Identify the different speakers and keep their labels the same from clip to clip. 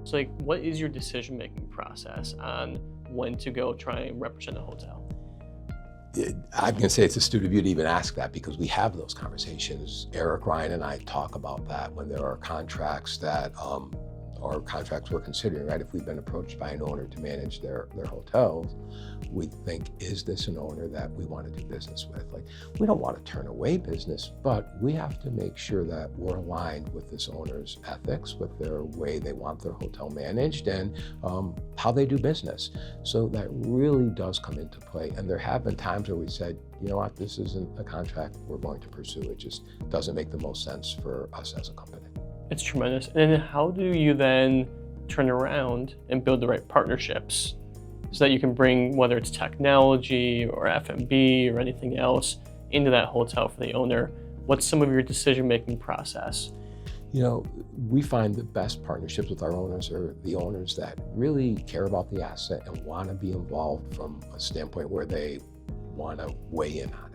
Speaker 1: So like, what is your decision-making process on when to go try and represent a hotel?
Speaker 2: I'm going to say it's astute of you to even ask that, because we have those conversations. Eric, Ryan, and I talk about that when there are contracts that, or contracts we're considering, right? If we've been approached by an owner to manage their hotels, we think, is this an owner that we want to do business with? Like, we don't want to turn away business, but we have to make sure that we're aligned with this owner's ethics, with their way they want their hotel managed, and how they do business. So that really does come into play. And there have been times where we said, you know what, this isn't a contract we're going to pursue. It just doesn't make the most sense for us as a company.
Speaker 1: It's tremendous. And then how do you then turn around and build the right partnerships so that you can bring, whether it's technology or F&B or anything else, into that hotel for the owner? What's some of your decision-making process?
Speaker 2: You know, we find the best partnerships with our owners are the owners that really care about the asset and want to be involved from a standpoint where they want to weigh in on it.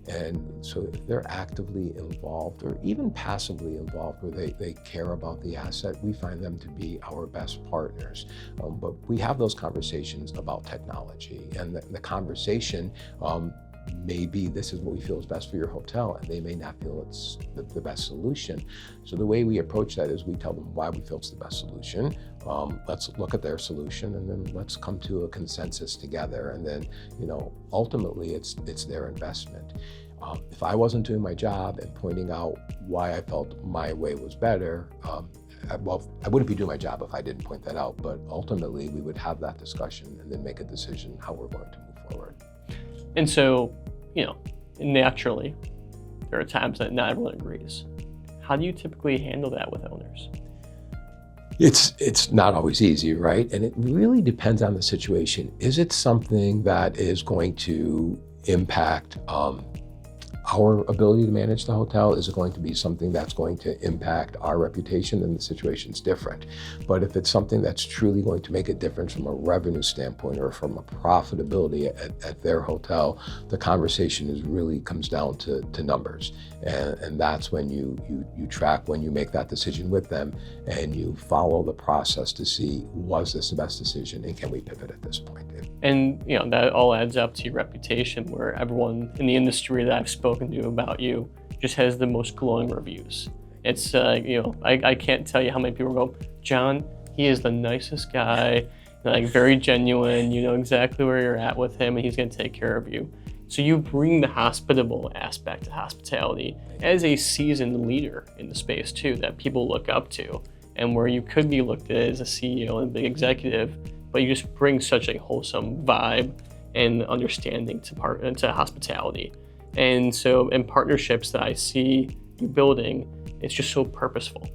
Speaker 2: And so if they're actively involved or even passively involved where they care about the asset, we find them to be our best partners. But we have those conversations about technology, and the conversation maybe this is what we feel is best for your hotel, and they may not feel it's the best solution. So the way we approach that is we tell them why we feel it's the best solution. Let's look at their solution, and then let's come to a consensus together. And then, you know, ultimately it's their investment. If I wasn't doing my job and pointing out why I felt my way was better, I wouldn't be doing my job if I didn't point that out. But ultimately, we would have that discussion and then make a decision how we're going to move forward.
Speaker 1: And so, you know, naturally, there are times that not everyone agrees. How do you typically handle that with owners?
Speaker 2: It's not always easy, right? And it really depends on the situation. Is it something that is going to impact our ability to manage the hotel? Is it going to be something that's going to impact our reputation? Then the situation's different. But if it's something that's truly going to make a difference from a revenue standpoint or from a profitability at their hotel, the conversation really comes down to numbers. And that's when you track, when you make that decision with them, and you follow the process to see, was this the best decision and can we pivot at this point?
Speaker 1: And you know, that all adds up to your reputation, where everyone in the industry that I've spoken to about you just has the most glowing reviews. It's you know, I can't tell you how many people go, John, he is the nicest guy, like very genuine, you know exactly where you're at with him, and he's gonna take care of you. So you bring the hospitable aspect to hospitality as a seasoned leader in the space too, that people look up to, and where you could be looked at as a CEO and a big executive, but you just bring such a wholesome vibe and understanding to hospitality. And so in partnerships that I see you building, it's just so purposeful.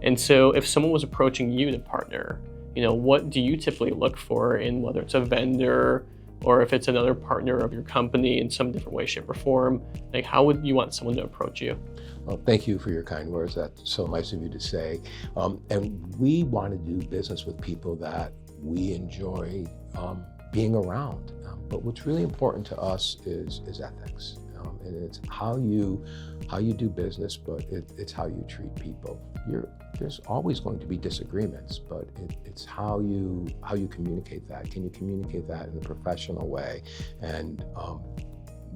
Speaker 1: And so if someone was approaching you to partner, you know, what do you typically look for in, whether it's a vendor or if it's another partner of your company in some different way, shape, or form? Like, how would you want someone to approach you?
Speaker 2: Well, thank you for your kind words. That's so nice of you to say. And we want to do business with people that we enjoy being around. But what's really important to us is ethics. And it's how you do business, but it's how you treat people. There's always going to be disagreements, but it's how you communicate that. Can you communicate that in a professional way? And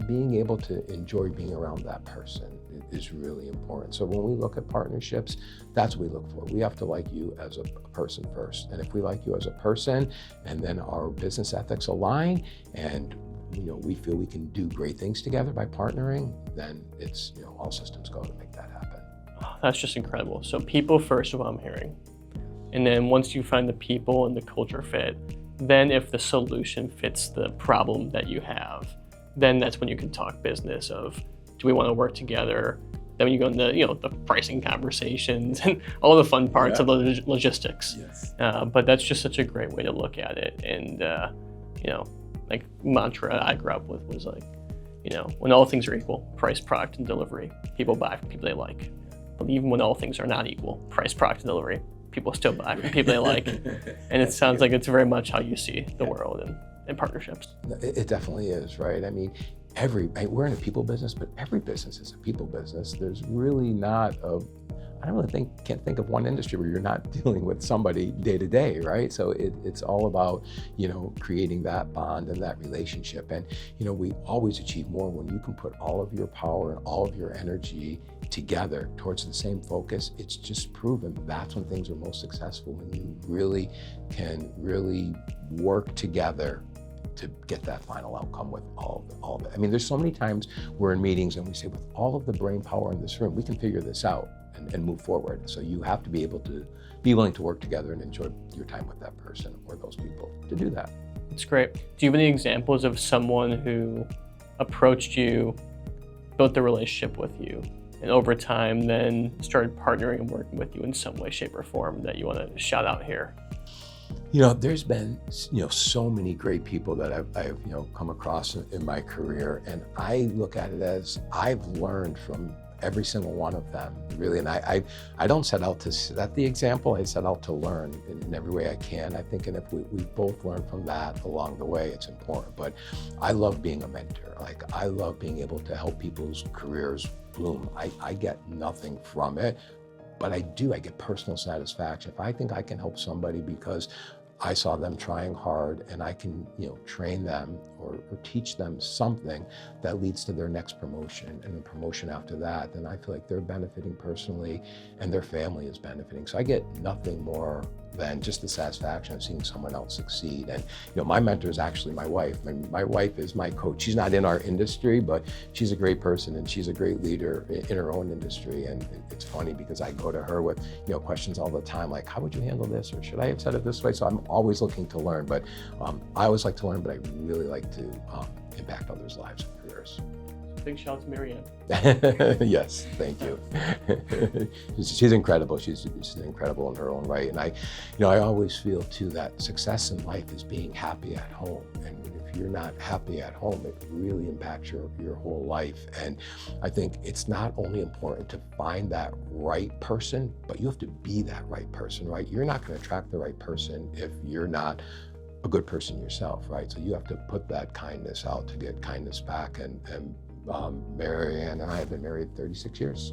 Speaker 2: being able to enjoy being around that person is really important. So when we look at partnerships, that's what we look for. We have to like you as a person first. And if we like you as a person, and then our business ethics align, and you know, we feel we can do great things together by partnering, then it's, you know, all systems go to make that happen.
Speaker 1: Oh, that's just incredible. So people first is what I'm hearing. And then once you find the people and the culture fit, then if the solution fits the problem that you have, then that's when you can talk business of, do we want to work together? Then when you go into, you know, the pricing conversations and all the fun parts of the logistics.
Speaker 2: Yes.
Speaker 1: But that's just such a great way to look at it. And, you know, like mantra I grew up with was like, you know, when all things are equal, price, product, and delivery, people buy from people they like. But even when all things are not equal, price, product, and delivery, people still buy from people they like. And it sounds like it's very much how you see the world and partnerships.
Speaker 2: It definitely is, right? I mean, we're in a people business, but every business is a people business. There's really not I don't really can't think of one industry where you're not dealing with somebody day to day, right? So it's all about, creating that bond and that relationship. And, we always achieve more when you can put all of your power and all of your energy together towards the same focus. It's just proven that's when things are most successful, when you really can work together to get that final outcome with all of it. I mean, there's so many times we're in meetings and we say, with all of the brain power in this room, we can figure this out and move forward. So you have to be able to be willing to work together and enjoy your time with that person or those people to do that.
Speaker 1: That's great. Do you have any examples of someone who approached you, built the relationship with you, and over time then started partnering and working with you in some way, shape, or form that you want to shout out here?
Speaker 2: There's been, so many great people that I've come across in my career, and I look at it as I've learned from every single one of them, really. And I don't set out to set the example. I set out to learn in every way I can. I think, and if we both learn from that along the way, it's important. But I love being a mentor. Like, I love being able to help people's careers bloom. I get nothing from it, but I get personal satisfaction. If I think I can help somebody because I saw them trying hard and I can, train them or teach them something that leads to their next promotion and the promotion after that, then I feel like they're benefiting personally and their family is benefiting. So I get nothing more than just the satisfaction of seeing someone else succeed. And my mentor is actually my wife. My wife is my coach. She's not in our industry, but she's a great person and she's a great leader in her own industry. And it's funny because I go to her with questions all the time, like, how would you handle this, or should I have said it this way? So I'm always looking to learn, but I always like to learn, but I really like to impact others' lives and careers.
Speaker 1: Big shout out to Maryann.
Speaker 2: Yes, thank you. She's incredible. She's incredible in her own right. And I always feel too that success in life is being happy at home. And if you're not happy at home, it really impacts your whole life. And I think it's not only important to find that right person, but you have to be that right person, right? You're not going to attract the right person if you're not a good person yourself, right? So you have to put that kindness out to get kindness back. And Maryann and I have been married 36 years.